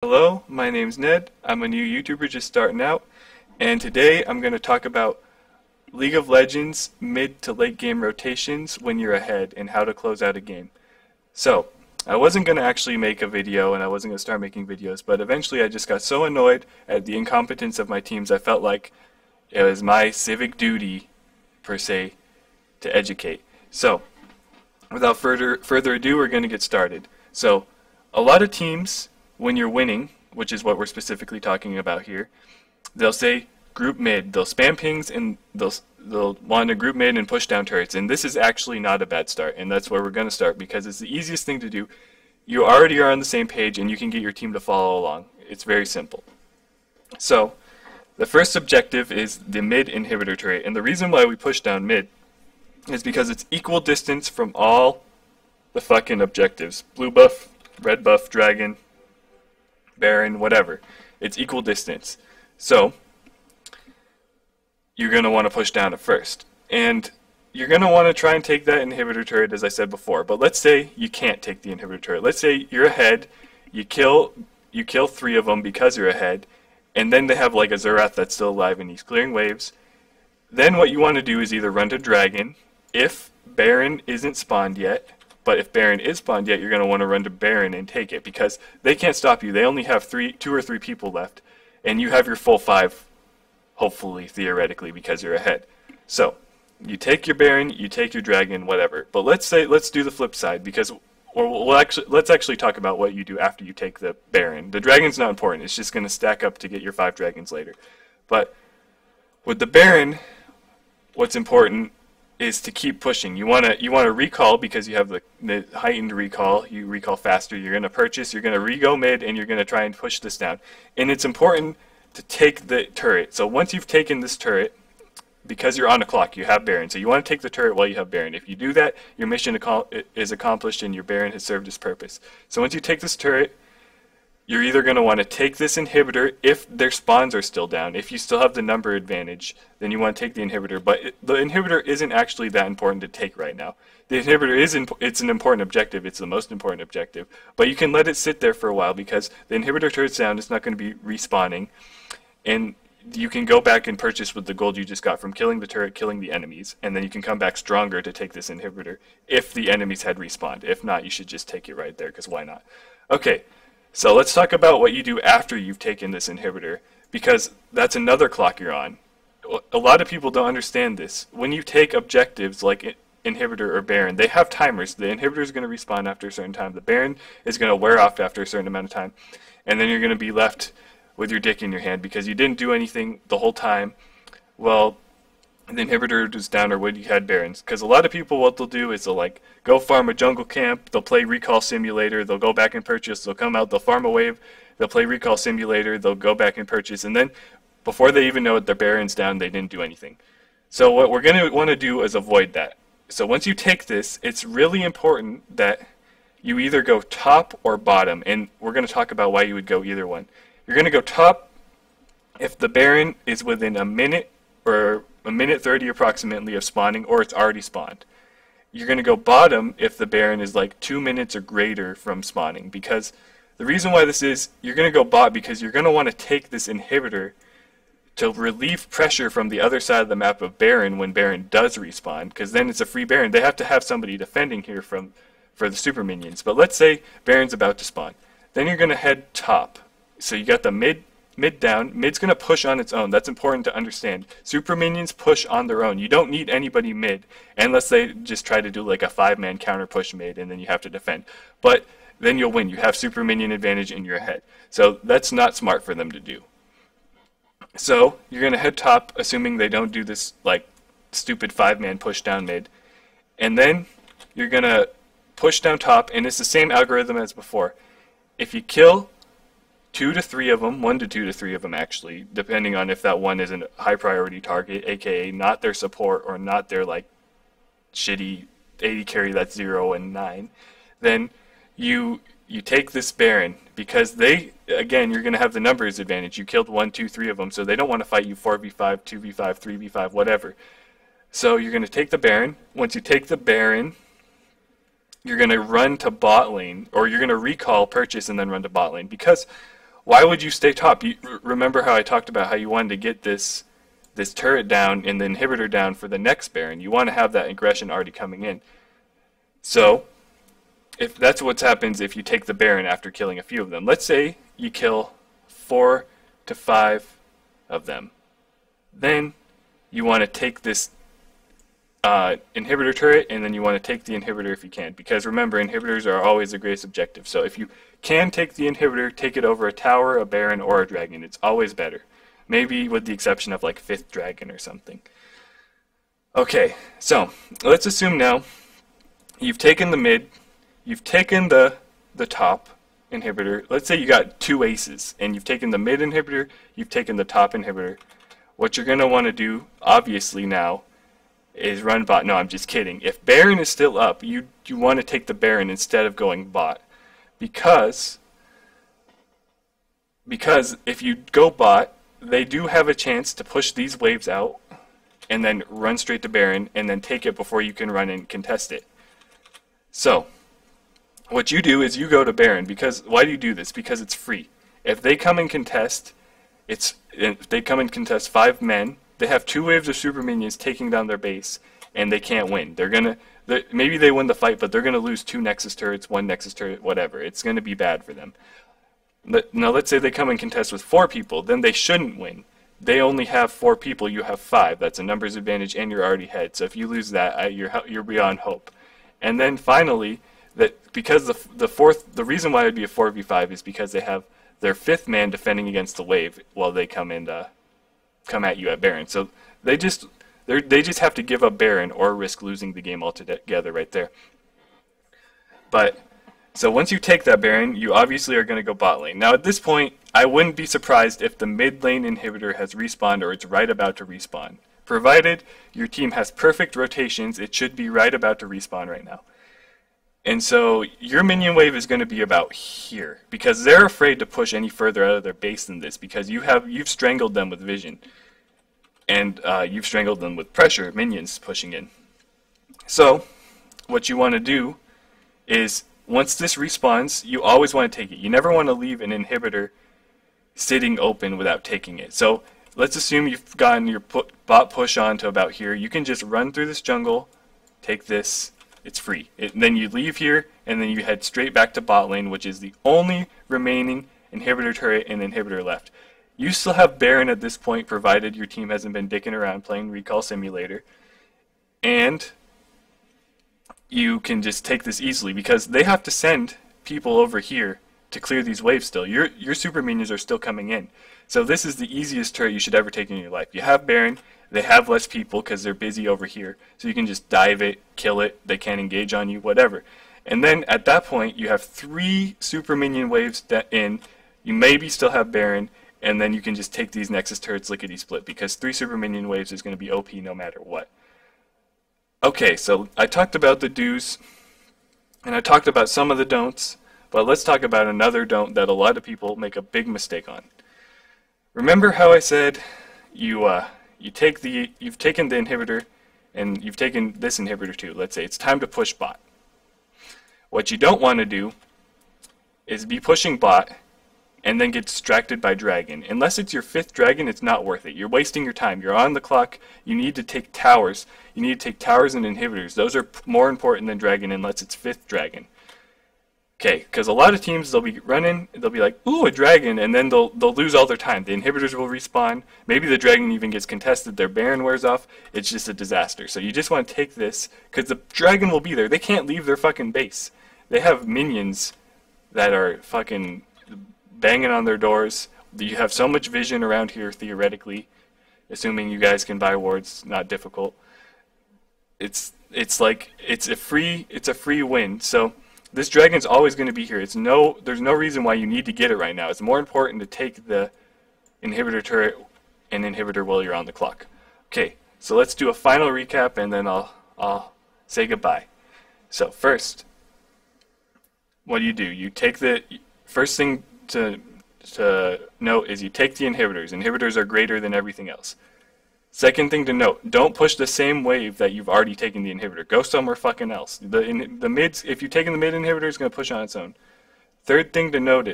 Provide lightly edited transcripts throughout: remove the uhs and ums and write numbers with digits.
Hello, my name's Ned. I'm a new YouTuber just starting out, and today I'm going to talk about League of Legends mid to late game rotations when you're ahead and how to close out a game. So, I wasn't going to actually make a video and I wasn't going to start making videos, but eventually I just got so annoyed at the incompetence of my teams I felt like it was my civic duty, per se, to educate. So, without further ado, we're going to get started. So, a lot of teams, when you're winning, which is what we're specifically talking about here, they'll say group mid. They'll spam pings and they'll want to group mid and push down turrets. And this is actually not a bad start, and that's where we're going to start because it's the easiest thing to do. You already are on the same page, and you can get your team to follow along. It's very simple. So, the first objective is the mid inhibitor turret, and the reason why we push down mid is because it's equal distance from all the fucking objectives. Blue buff, red buff, dragon, Baron, whatever. It's equal distance. So, you're going to want to push down it first. And you're going to want to try and take that inhibitor turret, as I said before. But let's say you can't take the inhibitor turret. Let's say you're ahead, you kill 3 of them because you're ahead, and then they have like a Zerath that's still alive and he's clearing waves. Then what you want to do is either run to dragon, if Baron isn't spawned yet. But if Baron is spawned yet, you're going to want to run to Baron and take it because they can't stop you. They only have 2 or 3 people left, and you have your full 5, hopefully, theoretically, because you're ahead. So, you take your Baron, you take your Dragon, whatever. But let's do the flip side because let's actually talk about what you do after you take the Baron. The Dragon's not important. It's just going to stack up to get your 5 Dragons later. But with the Baron, what's important is to keep pushing. You want to recall because you have the heightened recall. You recall faster. You're going to purchase. You're going to re-go mid, and you're going to try and push this down. And it's important to take the turret. So once you've taken this turret, because you're on a clock, you have Baron. So you want to take the turret while you have Baron. If you do that, your mission is accomplished and your Baron has served its purpose. So once you take this turret, you're either going to want to take this inhibitor if their spawns are still down. If you still have the number advantage, then you want to take the inhibitor. But the inhibitor isn't actually that important to take right now. The inhibitor it's an important objective. It's the most important objective. But you can let it sit there for a while because the inhibitor turret's down. It's not going to be respawning. And you can go back and purchase with the gold you just got from killing the turret, killing the enemies. And then you can come back stronger to take this inhibitor if the enemies had respawned. If not, you should just take it right there because why not? Okay. So let's talk about what you do after you've taken this inhibitor, because that's another clock you're on. A lot of people don't understand this. When you take objectives like inhibitor or Baron, they have timers. The inhibitor is going to respawn after a certain time. The Baron is going to wear off after a certain amount of time. And then you're going to be left with your dick in your hand because you didn't do anything the whole time. Well, the inhibitor was down or when you had Barons. Because a lot of people, what they'll do is they'll like go farm a jungle camp, they'll play Recall Simulator, they'll go back and purchase, they'll come out, they'll farm a wave, they'll play Recall Simulator, they'll go back and purchase, and then before they even know it, their Baron's down, they didn't do anything. So what we're going to want to do is avoid that. So once you take this, it's really important that you either go top or bottom, and we're going to talk about why you would go either one. You're going to go top if the Baron is within a minute or a minute 30 approximately of spawning, or it's already spawned. You're going to go bottom if the Baron is like 2 minutes or greater from spawning, because the reason why this is, you're going to go bot because you're going to want to take this inhibitor to relieve pressure from the other side of the map of Baron when Baron does respawn, because then it's a free Baron. They have to have somebody defending here for the super minions. But let's say Baron's about to spawn. Then you're going to head top. So you got the mid down. Mid's going to push on its own. That's important to understand. Super minions push on their own. You don't need anybody mid unless they just try to do like a 5-man counter push mid and then you have to defend. But then you'll win. You have super minion advantage in your head. So that's not smart for them to do. So you're going to head top, assuming they don't do this like stupid 5-man push down mid. And then you're going to push down top, and it's the same algorithm as before. If you kill 2 to 3 of them, 1 to 2 to 3 of them actually, depending on if that one is a high priority target, aka not their support or not their like shitty 80 carry that's 0 and 9, then you take this Baron because they, again, you're going to have the numbers advantage. You killed 1, 2, 3 of them, so they don't want to fight you 4v5, 2v5, 3v5, whatever. So you're going to take the Baron. Once you take the Baron, you're going to run to bot lane, or you're going to recall, purchase, and then run to bot lane. Because why would you stay top? Remember how I talked about how you wanted to get this turret down and the inhibitor down for the next Baron. You want to have that aggression already coming in. So, if that's what happens if you take the Baron after killing a few of them. Let's say you kill 4 to 5 of them. Then you want to take this inhibitor turret, and then you want to take the inhibitor if you can. Because remember, inhibitors are always the greatest objective. So if you can take the inhibitor, take it over a tower, a Baron, or a dragon. It's always better. Maybe with the exception of like 5th dragon or something. Okay, so let's assume now you've taken the mid, you've taken the top inhibitor. Let's say you got 2 aces, and you've taken the mid inhibitor, you've taken the top inhibitor. What you're going to want to do, obviously now, is run bot. No, I'm just kidding. If Baron is still up, you want to take the Baron instead of going bot. Because if you go bot, they do have a chance to push these waves out and then run straight to Baron and then take it before you can run and contest it. So, what you do is you go to Baron. Because why do you do this? Because it's free. If they come and contest, if they come and contest 5 men, they have 2 waves of super minions taking down their base, and they can't win. Maybe they win the fight, but they're gonna lose 2 Nexus turrets, 1 Nexus turret, whatever. It's gonna be bad for them. Now let's say they come and contest with 4 people, then they shouldn't win. They only have 4 people, you have 5. That's a numbers advantage, and you're already ahead. So if you lose that, you're beyond hope. And then finally, because the reason why it'd be a 4v5 is because they have their 5th man defending against the wave while they come at you at Baron. So they just have to give up Baron or risk losing the game altogether right there. But so once you take that Baron, you obviously are going to go bot lane. Now at this point, I wouldn't be surprised if the mid lane inhibitor has respawned or it's right about to respawn. Provided your team has perfect rotations, it should be right about to respawn right now. And so your minion wave is going to be about here, because they're afraid to push any further out of their base than this, because you've strangled them with vision, and you've strangled them with pressure, minions pushing in. So what you want to do is, once this respawns, you always want to take it. You never want to leave an inhibitor sitting open without taking it. So let's assume you've gotten your bot push on to about here. You can just run through this jungle, take this. It's free. Then you leave here, and then you head straight back to bot lane, which is the only remaining inhibitor turret and inhibitor left. You still have Baron at this point, provided your team hasn't been dicking around playing Recall Simulator. And you can just take this easily, because they have to send people over here to clear these waves still. Your super minions are still coming in. So this is the easiest turret you should ever take in your life. You have Baron. They have less people because they're busy over here. So you can just dive it, kill it, they can't engage on you, whatever. And then at that point, you have 3 super minion waves in. You maybe still have Baron, and then you can just take these Nexus turrets lickety-split, because 3 super minion waves is going to be OP no matter what. Okay, so I talked about the do's, and I talked about some of the don'ts, but let's talk about another don't that a lot of people make a big mistake on. Remember how I said you've taken the inhibitor, and you've taken this inhibitor too. Let's say it's time to push bot. What you don't want to do is be pushing bot and then get distracted by dragon. Unless it's your 5th dragon, it's not worth it. You're wasting your time. You're on the clock. You need to take towers. You need to take towers and inhibitors. Those are more important than dragon unless it's 5th dragon. Okay, because a lot of teams, they'll be running, they'll be like, ooh, a dragon, and then they'll lose all their time. The inhibitors will respawn. Maybe the dragon even gets contested. Their Baron wears off. It's just a disaster. So you just want to take this, because the dragon will be there. They can't leave their fucking base. They have minions that are fucking banging on their doors. You have so much vision around here, theoretically, assuming you guys can buy wards. Not difficult. It's a free win. So this dragon's always going to be here. There's no reason why you need to get it right now. It's more important to take the inhibitor turret and inhibitor while you're on the clock. Okay, so let's do a final recap, and then I'll say goodbye. So first, what do? You take the first thing to note is you take the inhibitors. Inhibitors are greater than everything else. Second thing to note, don't push the same wave that you've already taken the inhibitor. Go somewhere fucking else. The mids, if you've taken the mid inhibitor, it's going to push on its own. Third thing to note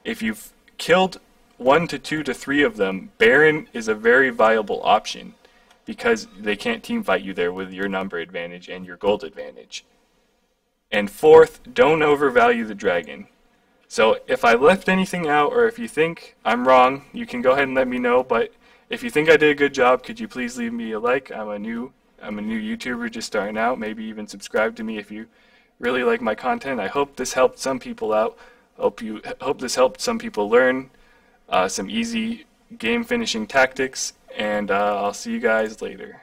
if you've killed 1 to 2 to 3 of them, Baron is a very viable option because they can't team fight you there with your number advantage and your gold advantage. And fourth, don't overvalue the dragon. So if I left anything out, or if you think I'm wrong, you can go ahead and let me know. But if you think I did a good job, could you please leave me a like? I'm a new YouTuber just starting out. Maybe even subscribe to me if you really like my content. I hope this helped some people out. Hope this helped some people learn some easy game finishing tactics. And I'll see you guys later.